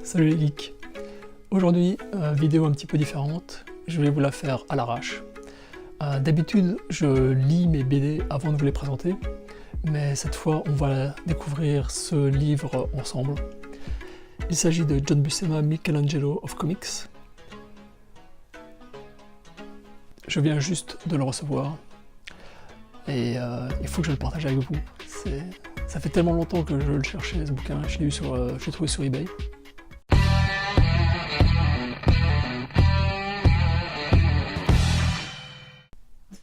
Salut les geeks. Aujourd'hui, vidéo un petit peu différente, je vais vous la faire à l'arrache. D'habitude, je lis mes BD avant de vous les présenter, mais cette fois, on va découvrir ce livre ensemble. Il s'agit de John Buscema, Michelangelo of Comics. Je viens juste de le recevoir et il faut que je le partage avec vous. Ça fait tellement longtemps que je le cherchais, ce bouquin. Je l'ai trouvé sur eBay.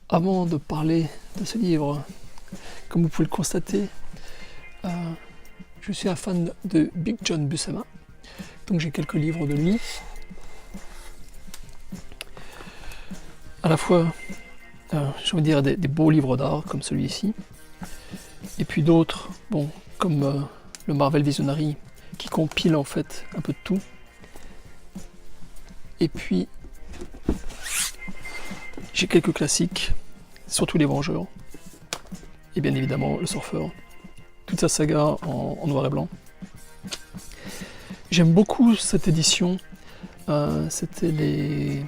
Avant de parler de ce livre, comme vous pouvez le constater, je suis un fan de Big John Buscema, donc j'ai quelques livres de lui. À la fois, j'ai envie de dire des beaux livres d'art comme celui-ci, et puis d'autres, bon, comme le Marvel Visionary, qui compile en fait un peu de tout. Et puis, j'ai quelques classiques, surtout les Vengeurs, et bien évidemment le Surfeur, toute sa saga en noir et blanc. J'aime beaucoup cette édition, c'était les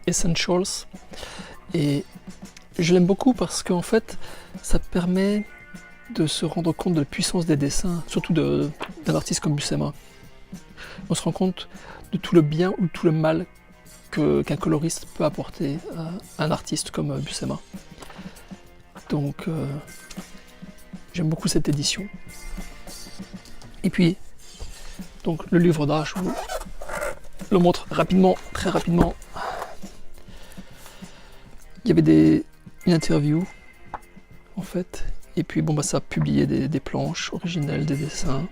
Essentials, et je l'aime beaucoup parce qu'en fait ça permet de se rendre compte de la puissance des dessins, surtout d'un artiste comme Buscema. On se rend compte de tout le bien ou tout le mal qu'un coloriste peut apporter à un artiste comme Buscema. Donc j'aime beaucoup cette édition. Et puis donc le livre d'art, je vous le montre rapidement, très rapidement. Il y avait une interview en fait, et puis bon bah ça a publié des planches originelles, des dessins.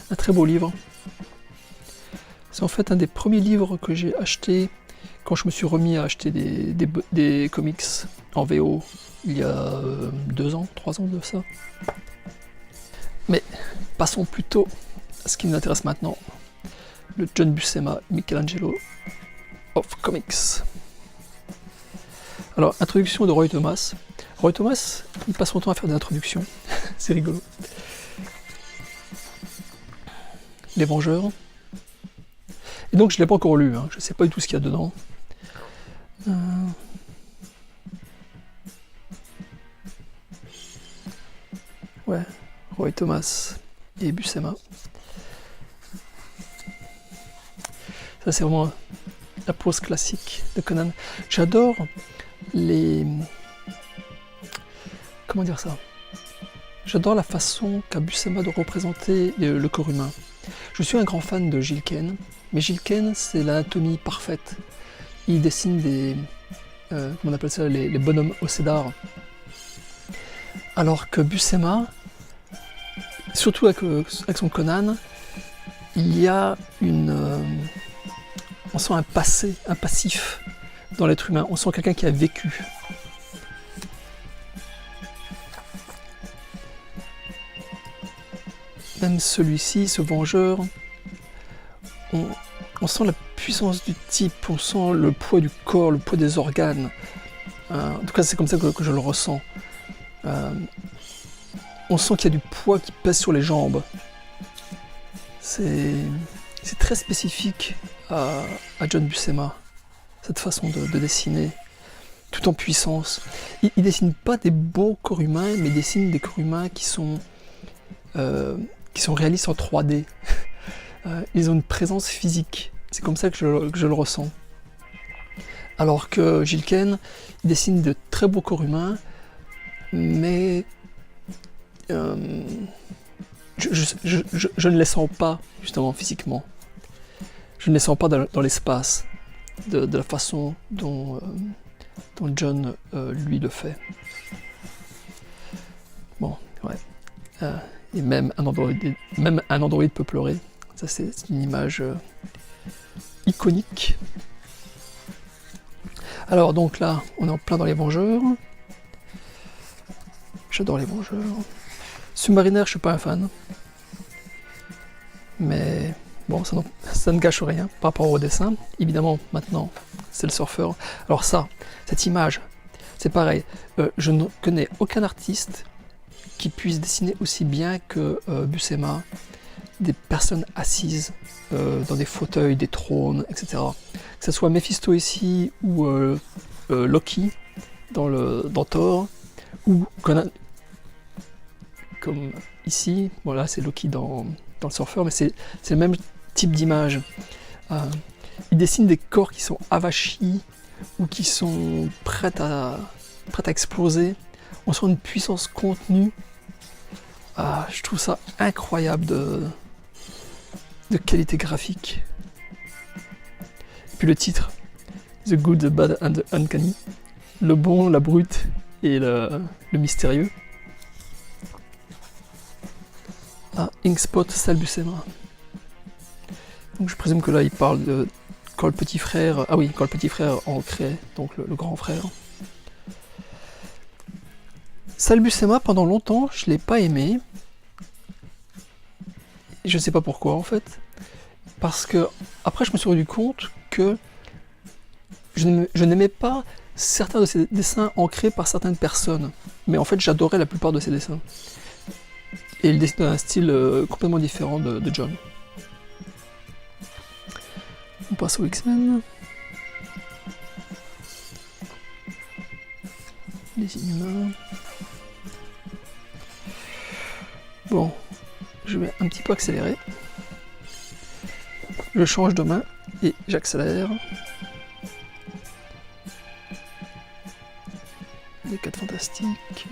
Un très beau livre. C'est en fait un des premiers livres que j'ai acheté quand je me suis remis à acheter des comics en VO il y a 2 ans, 3 ans de ça. Mais passons plutôt à ce qui nous intéresse maintenant, le John Buscema, Michelangelo of Comics. Alors, introduction de Roy Thomas. Roy Thomas, il passe son temps à faire des introductions, c'est rigolo. Les Vengeurs. Et donc je ne l'ai pas encore lu, hein. Je ne sais pas du tout ce qu'il y a dedans. Ouais, Roy Thomas et Buscema. Ça c'est vraiment la pose classique de Conan. J'adore comment dire ça? J'adore la façon qu'a Buscema de représenter le corps humain. Je suis un grand fan de Gil Kane, mais Gil Kane, c'est l'anatomie parfaite. Il dessine comment on appelle ça, les bonhommes au cédar. Alors que Buscema, surtout avec son Conan, il y a on sent un passif dans l'être humain. On sent quelqu'un qui a vécu. Même celui-ci, ce Vengeur, on sent la puissance du type, on sent le poids du corps, le poids des organes. En tout cas, c'est comme ça que je le ressens. On sent qu'il y a du poids qui pèse sur les jambes. C'est très spécifique à John Buscema, cette façon de dessiner, tout en puissance. Il dessine pas des beaux corps humains, mais il dessine des corps humains qui sont réalistes en 3D. Ils ont une présence physique. C'est comme ça que je le ressens. Alors que Gil Kane, il dessine de très beaux corps humains, mais je ne les sens pas, justement, physiquement. Je ne les sens pas dans l'espace, de la façon dont John, lui, le fait. Bon, ouais. Et même un androïde peut pleurer. Ça, c'est une image iconique. Alors, donc là, on est en plein dans les Vengeurs. J'adore les Vengeurs. Submariner, je suis pas un fan. Mais bon, ça ne gâche rien par rapport au dessin. Évidemment, maintenant, c'est le Surfeur. Alors ça, cette image, c'est pareil. Je ne connais aucun artiste qu'il puisse dessiner aussi bien que Buscema des personnes assises dans des fauteuils, des trônes, etc. Que ce soit Mephisto ici ou Loki dans Thor, ou Conan, comme ici, voilà, c'est Loki dans le Surfeur, mais c'est le même type d'image. Il dessine des corps qui sont avachis ou qui sont prêts à exploser. On sent une puissance contenue. Je trouve ça incroyable de qualité graphique. Et puis le titre, The Good, the Bad and the Uncanny. Le bon, la brute et le mystérieux. Inkspot Sal Buscema. Donc je présume que là il parle de quand le petit frère. Ah oui, quand le petit frère ancrait, donc le grand frère. Sal Buscema, pendant longtemps, je l'ai pas aimé. Je sais pas pourquoi en fait. Parce que après je me suis rendu compte que je n'aimais pas certains de ses dessins ancrés par certaines personnes. Mais en fait j'adorais la plupart de ses dessins. Et il dessine dans un style complètement différent de John. On passe aux X-Men. Les Inhumains. Bon, je vais un petit peu accélérer. Je change de main et j'accélère. Les 4 Fantastiques.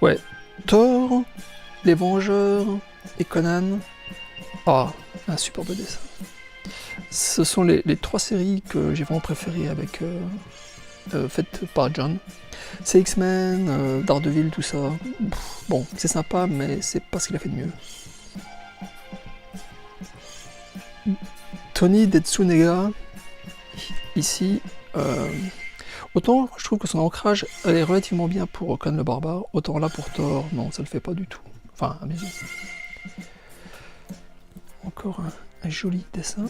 Ouais, Thor, les Vengeurs et Conan. Un superbe dessin. Ce sont les 3 séries que j'ai vraiment préférées avec faites par John. C'est X-Men, Daredevil, tout ça. Bon, c'est sympa, mais c'est pas ce qu'il a fait de mieux. Tony Detsunega, ici, autant je trouve que son ancrage est relativement bien pour Conan le Barbare, autant là pour Thor, non, ça le fait pas du tout. Enfin, à mes yeux. Encore un joli dessin.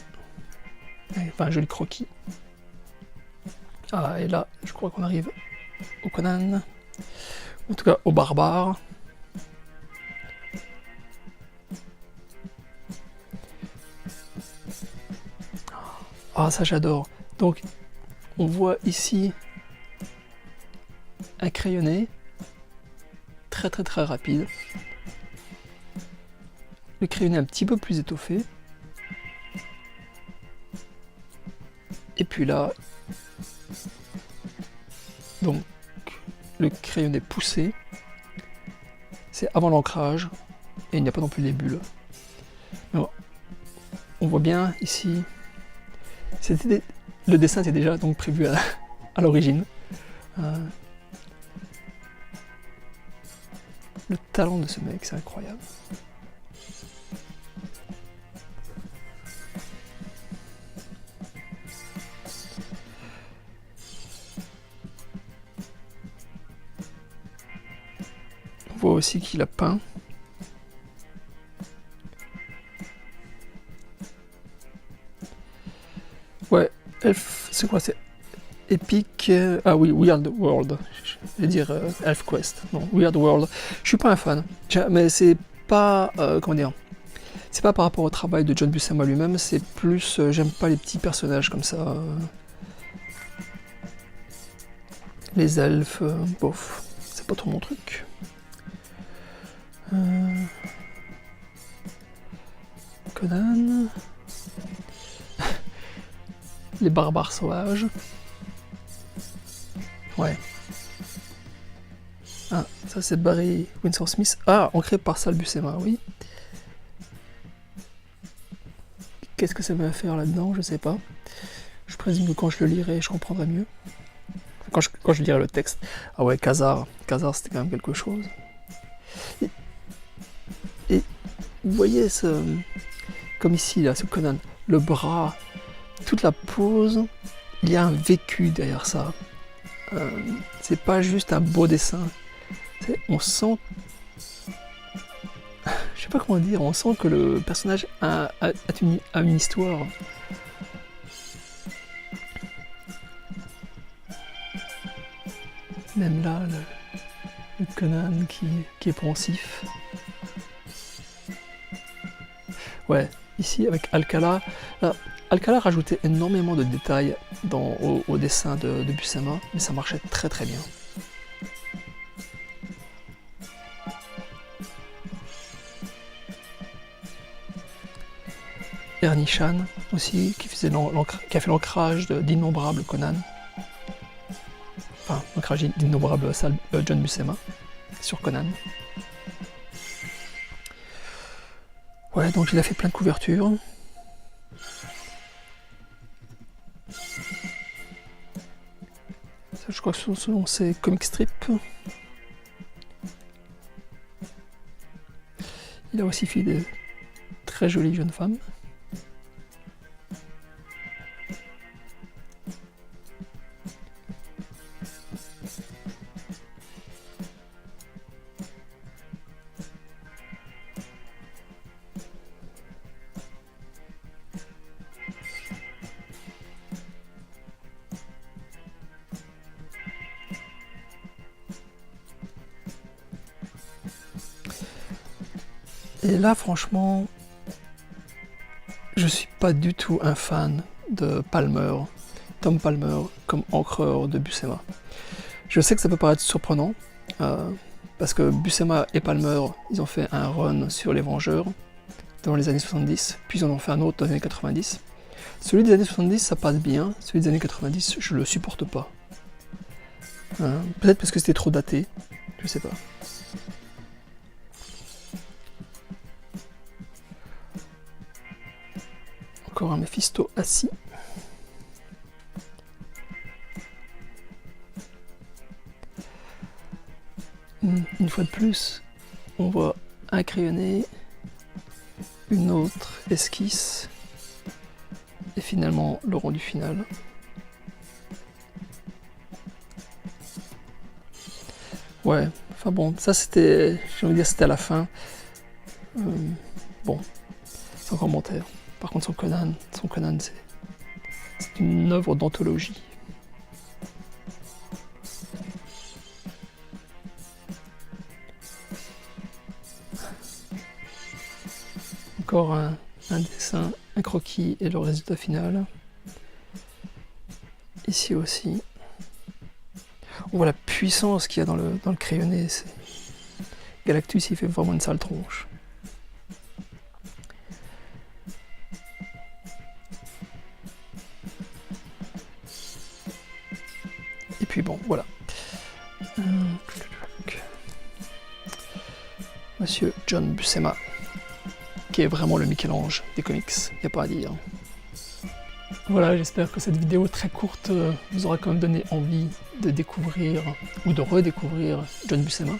Enfin, un joli croquis. Et là, je crois qu'on arrive au Conan. En tout cas, au Barbare. Ça j'adore. Donc, on voit ici un crayonné. Très très très rapide. Le crayonné un petit peu plus étoffé. Et puis là, donc le crayonné poussé, c'est avant l'ancrage, et il n'y a pas non plus les bulles. Alors, on voit bien ici, le dessin était déjà donc prévu à l'origine. Le talent de ce mec, c'est incroyable. On voit aussi qu'il a peint. Ouais, c'est quoi? C'est Epic. Oui, Weird World. Je vais dire Elf Quest. Non, Weird World. Je suis pas un fan. Mais c'est pas. Comment dire? C'est pas par rapport au travail de John Buscema lui-même, c'est plus. J'aime pas les petits personnages comme ça. Les elfes, bof. C'est pas trop mon truc. Conan. Les barbares sauvages. Ouais. Ça c'est Barry Windsor Smith. Ancré par Sal Buscema, oui. Qu'est-ce que ça va faire là-dedans? Je sais pas. Je présume que quand je le lirai, je comprendrai mieux. Quand je lirai le texte. Ah ouais, Khazar. Khazar, c'était quand même quelque chose. Et vous voyez comme ici, là, ce Conan, le bras, toute la pose, il y a un vécu derrière ça. C'est pas juste un beau dessin. On sent... Je sais pas comment dire, on sent que le personnage a une histoire. Même là, le Conan qui est pensif. Ouais, ici avec Alcala, là, Alcala rajoutait énormément de détails au dessin de Buscema, mais ça marchait très très bien. Ernie Chan aussi, qui a fait l'ancrage d'innombrables Conan. Enfin, l'ancrage d'innombrables John Buscema sur Conan. Ouais, donc il a fait plein de couvertures. Ça, je crois que ce sont ses comic strips. Il a aussi fait des très jolies jeunes femmes. Et là, franchement, je suis pas du tout un fan de Palmer, Tom Palmer, comme encreur de Buscema. Je sais que ça peut paraître surprenant, parce que Buscema et Palmer, ils ont fait un run sur les Vengeurs dans les années 70, puis ils en ont fait un autre dans les années 90. Celui des années 70, ça passe bien, celui des années 90, je le supporte pas. Peut-être parce que c'était trop daté, je sais pas. Encore un Mephisto assis. Une fois de plus, on voit un crayonné, une autre esquisse, et finalement le rendu final. Ouais, enfin bon, ça c'était, j'ai envie de dire c'était à la fin. Bon, c'est un commentaire. Par contre son Conan c'est une œuvre d'anthologie. Encore un dessin, un croquis et le résultat final. Ici aussi. On voit la puissance qu'il y a dans le crayonné. Galactus il fait vraiment une sale tronche. Et puis bon, voilà. Monsieur John Buscema, qui est vraiment le Michel-Ange des comics, il n'y a pas à dire. Voilà, j'espère que cette vidéo très courte vous aura quand même donné envie de découvrir ou de redécouvrir John Buscema.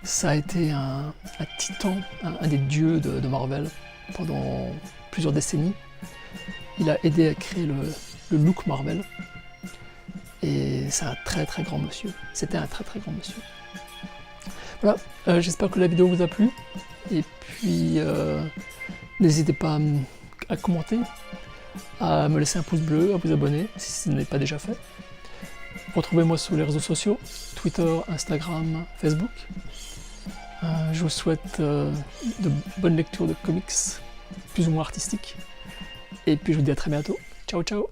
Ça a été un titan, un des dieux de Marvel pendant plusieurs décennies. Il a aidé à créer le look Marvel. Et c'est un très très grand monsieur. C'était un très très grand monsieur. Voilà, j'espère que la vidéo vous a plu. Et puis, n'hésitez pas à commenter, à me laisser un pouce bleu, à vous abonner si ce n'est pas déjà fait. Retrouvez-moi sur les réseaux sociaux, Twitter, Instagram, Facebook. Je vous souhaite de bonnes lectures de comics, plus ou moins artistiques. Et puis je vous dis à très bientôt. Ciao ciao.